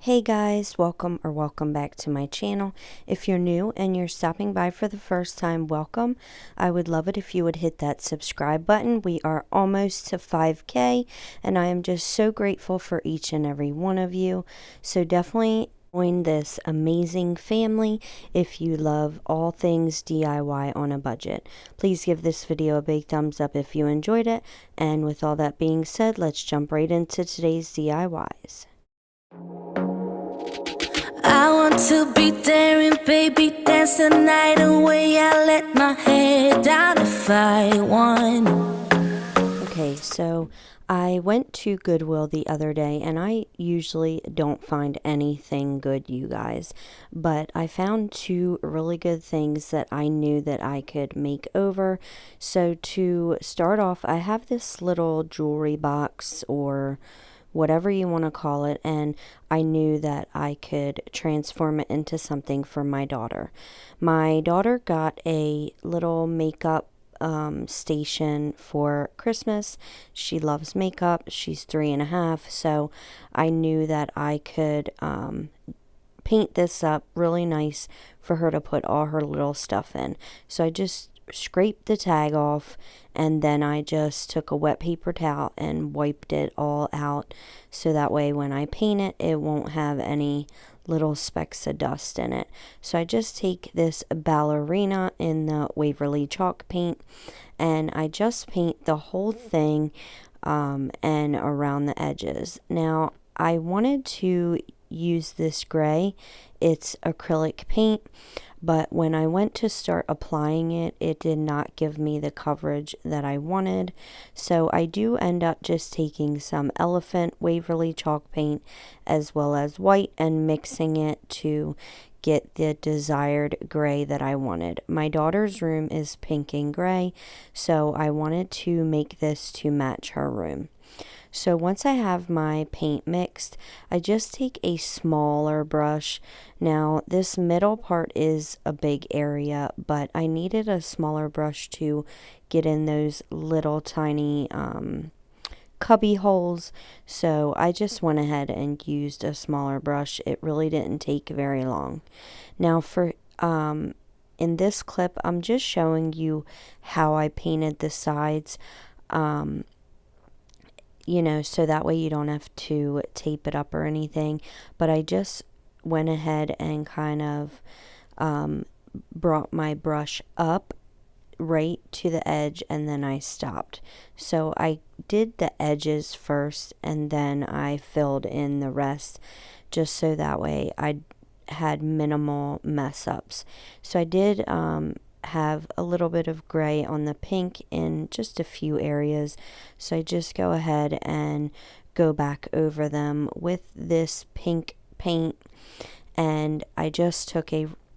Hey guys, welcome back to my channel. If you're new and you're stopping by for the first time, welcome. I would love it if you would hit that subscribe button. We are almost to 5K and I am just so grateful for each and every one of you. So definitely join this amazing family if you love all things DIY on a budget. Please give this video a big thumbs up if you enjoyed it. And with all that being said, let's jump right into today's DIYs. I want to be daring, baby, dance the night away. I let my head down if I want. Okay, so I went to Goodwill the other day, and I usually don't find anything good, you guys, but I found two really good things that I knew that I could make over. So to start off, I have this little jewelry box or whatever you want to call it, and I knew that I could transform it into something for my daughter. My daughter got a little makeup station for Christmas. She loves makeup. She's 3.5, so I knew that I could paint this up really nice for her to put all her little stuff in. So I just scraped the tag off, and then I just took a wet paper towel and wiped it all out, so that way when I paint it, it won't have any little specks of dust in it. So I just take this ballerina in the Waverly chalk paint, and I just paint the whole thing and around the edges. Now I wanted to use this gray. It's acrylic paint, but when I went to start applying it, it did not give me the coverage that I wanted. So I do end up just taking some Elephant Waverly chalk paint as well as white and mixing it to get the desired gray that I wanted. My daughter's room is pink and gray, so I wanted to make this to match her room. So once I have my paint mixed, I just take a smaller brush. Now this middle part is a big area, but I needed a smaller brush to get in those little tiny cubby holes. So I just went ahead and used a smaller brush. It really didn't take very long. Now for in this clip, I'm just showing you how I painted the sides. You know, so that way you don't have to tape it up or anything. But I just went ahead and kind of brought my brush up right to the edge, and then I stopped. So I did the edges first, and then I filled in the rest, just so that way I had minimal mess ups. So I did have a little bit of gray on the pink in just a few areas, so I just go ahead and go back over them with this pink paint, and I just took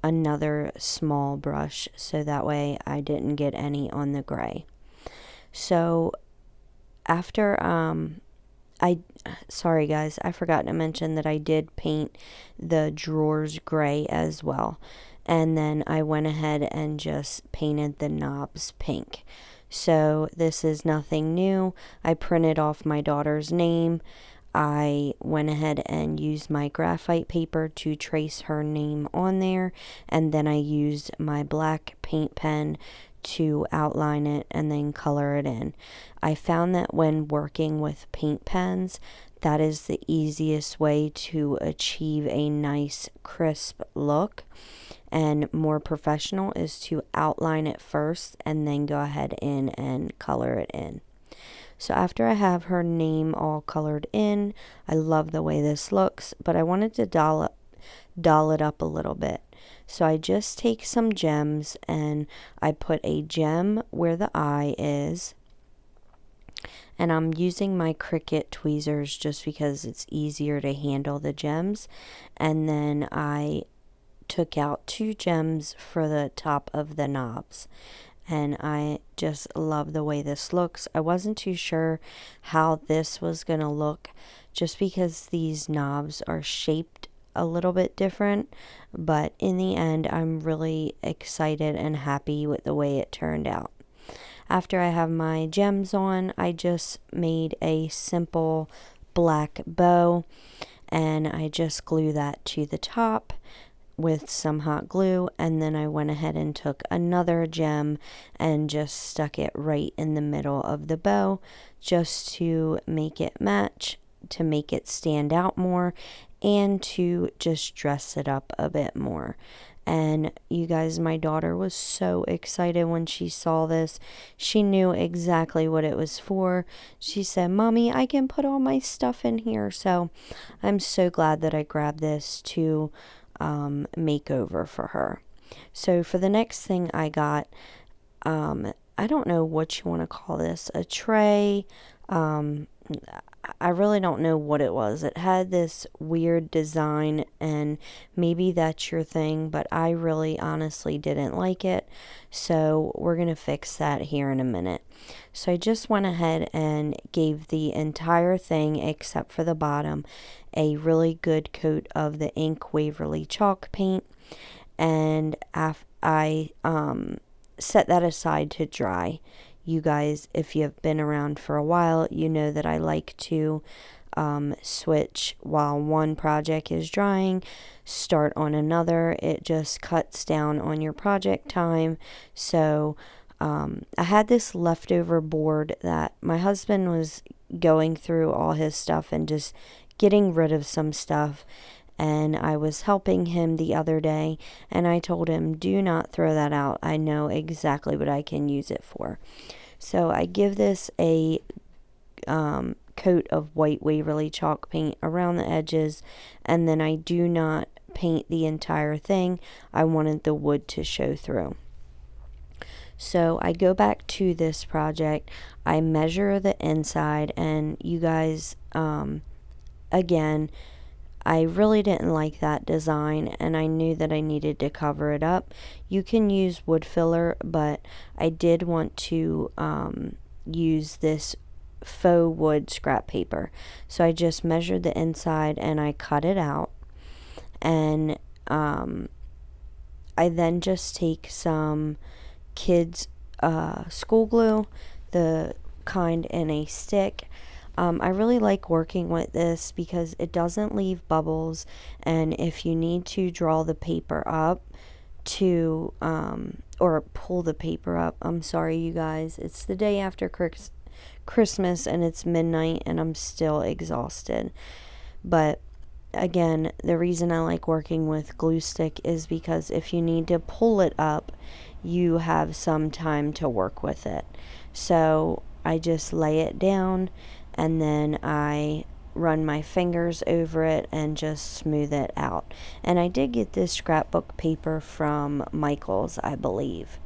another small brush so that way I didn't get any on the gray. So after sorry guys, I forgot to mention that I did paint the drawers gray as well. And then I went ahead and just painted the knobs pink. So this is nothing new. I printed off my daughter's name. I went ahead and used my graphite paper to trace her name on there. And then I used my black paint pen to outline it and then color it in. I found that when working with paint pens, that is the easiest way to achieve a nice crisp look, and more professional is to outline it first and then go ahead in and color it in. So after I have her name all colored in, I love the way this looks, but I wanted to doll it up a little bit. So I just take some gems and I put a gem where the eye is, and I'm using my Cricut tweezers just because it's easier to handle the gems. And then I took out 2 gems for the top of the knobs, and I just love the way this looks. I wasn't too sure how this was gonna look just because these knobs are shaped a little bit different, but in the end I'm really excited and happy with the way it turned out. After I have my gems on, I just made a simple black bow, and I just glue that to the top with some hot glue, and then I went ahead and took another gem and just stuck it right in the middle of the bow just to make it match, to make it stand out more, and to just dress it up a bit more. And you guys, my daughter was so excited when she saw this. She knew exactly what it was for. She said, "Mommy, I can put all my stuff in here." So I'm so glad that I grabbed this to make over for her. So for the next thing I got, I don't know what you want to call this, a tray. I really don't know what it was. It had this weird design, and maybe that's your thing, but I really honestly didn't like it. So we're going to fix that here in a minute. So I just went ahead and gave the entire thing, except for the bottom, a really good coat of the ink Waverly chalk paint. And I set that aside to dry. You guys, if you've been around for a while, you know that I like to switch while one project is drying, start on another. It just cuts down on your project time. So I had this leftover board that my husband was going through all his stuff and just getting rid of some stuff. And I was helping him the other day, and I told him, "Do not throw that out. I know exactly what I can use it for." So I give this a coat of white Waverly chalk paint around the edges, and then I do not paint the entire thing. I wanted the wood to show through. So I go back to this project, I measure the inside, and you guys, again, I really didn't like that design, and I knew that I needed to cover it up. You can use wood filler, but I did want to use this faux wood scrap paper. So I just measured the inside and I cut it out, and I then just take some kids school glue, the kind in a stick. I really like working with this because it doesn't leave bubbles, and if you need to draw the paper up to or pull the paper up, I'm sorry you guys, it's the day after Christmas and it's midnight and I'm still exhausted. But again, the reason I like working with glue stick is because if you need to pull it up, you have some time to work with it. So I just lay it down, and then I run my fingers over it and just smooth it out. And I did get this scrapbook paper from Michael's, I believe.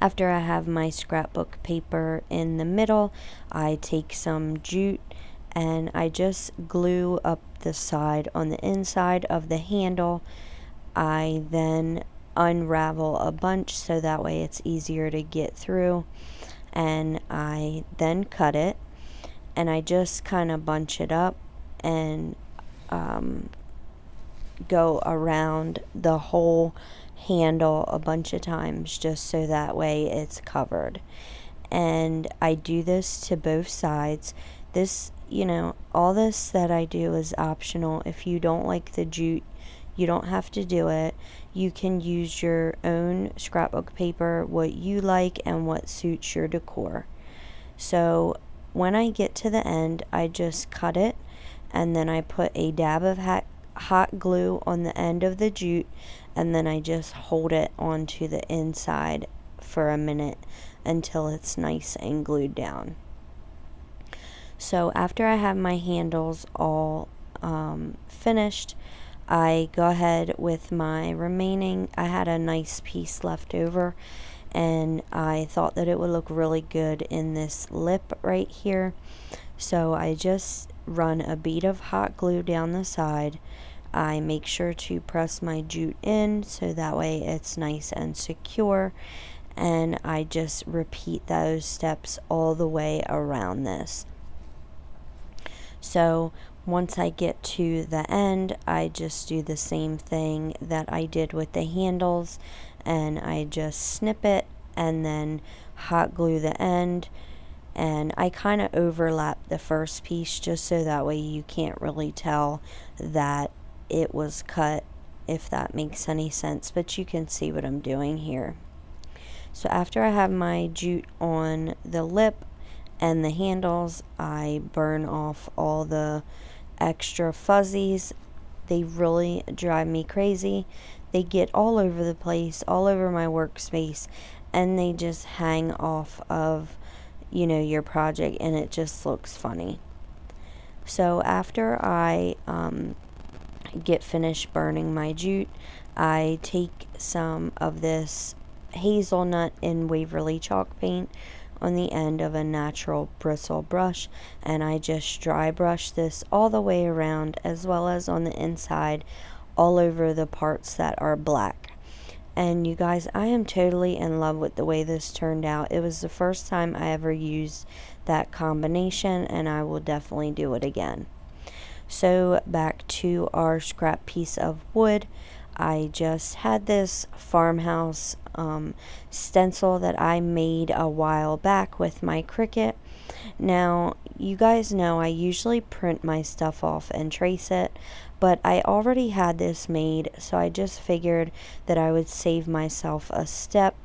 After I have my scrapbook paper in the middle, I take some jute and I just glue up the side on the inside of the handle. I then unravel a bunch so that way it's easier to get through, and I then cut it, and I just kind of bunch it up and go around the whole handle a bunch of times just so that way it's covered. And I do this to both sides. This, all this that I do is optional. If you don't like the jute, you don't have to do it. You can use your own scrapbook paper, what you like and what suits your decor. So when I get to the end, I just cut it, and then I put a dab of hot glue on the end of the jute, and then I just hold it onto the inside for a minute until it's nice and glued down. So after I have my handles all finished, I go ahead with my remaining, I had a nice piece left over, and I thought that it would look really good in this lip right here. So I just run a bead of hot glue down the side. I make sure to press my jute in so that way it's nice and secure, and I just repeat those steps all the way around this. So once I get to the end, I just do the same thing that I did with the handles, and I just snip it and then hot glue the end, and I kind of overlapped the first piece just so that way you can't really tell that it was cut, if that makes any sense, but you can see what I'm doing here. So after I have my jute on the lip and the handles, I burn off all the extra fuzzies. They really drive me crazy. They get all over the place, all over my workspace, and they just hang off of, your project, and it just looks funny. So after I get finished burning my jute, I take some of this hazelnut and Waverly chalk paint on the end of a natural bristle brush, and I just dry brush this all the way around, as well as on the inside all over the parts that are black. And you guys, I am totally in love with the way this turned out. It was the first time I ever used that combination, and I will definitely do it again. So back to our scrap piece of wood. I just had this farmhouse stencil that I made a while back with my Cricut. Now, you guys know I usually print my stuff off and trace it, but I already had this made, so I just figured that I would save myself a step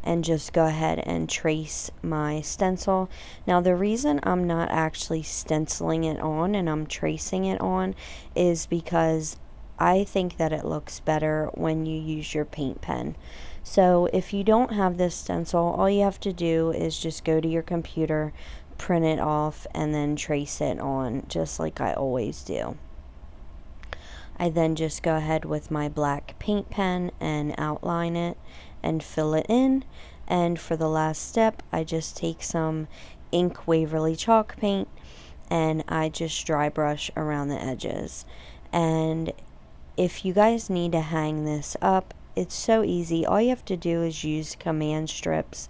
and just go ahead and trace my stencil. Now, the reason I'm not actually stenciling it on and I'm tracing it on is because I think that it looks better when you use your paint pen. So if you don't have this stencil, all you have to do is just go to your computer, print it off, and then trace it on, just like I always do. I then just go ahead with my black paint pen and outline it and fill it in. And for the last step, I just take some ink Waverly chalk paint and I just dry brush around the edges. And if you guys need to hang this up, it's so easy. All you have to do is use command strips,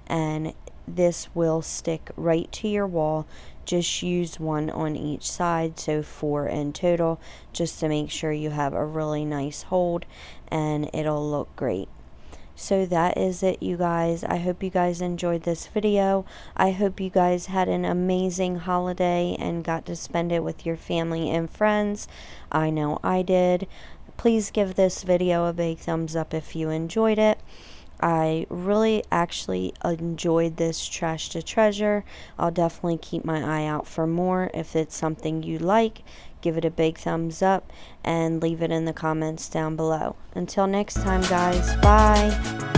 and this will stick right to your wall. Just use one on each side, so 4 in total, just to make sure you have a really nice hold and it'll look great. So that is it, you guys. I hope you guys enjoyed this video. I hope you guys had an amazing holiday and got to spend it with your family and friends. I know I did. Please give this video a big thumbs up if you enjoyed it. I really actually enjoyed this trash to treasure. I'll definitely keep my eye out for more. If it's something you like, give it a big thumbs up and leave it in the comments down below. Until next time, guys, bye.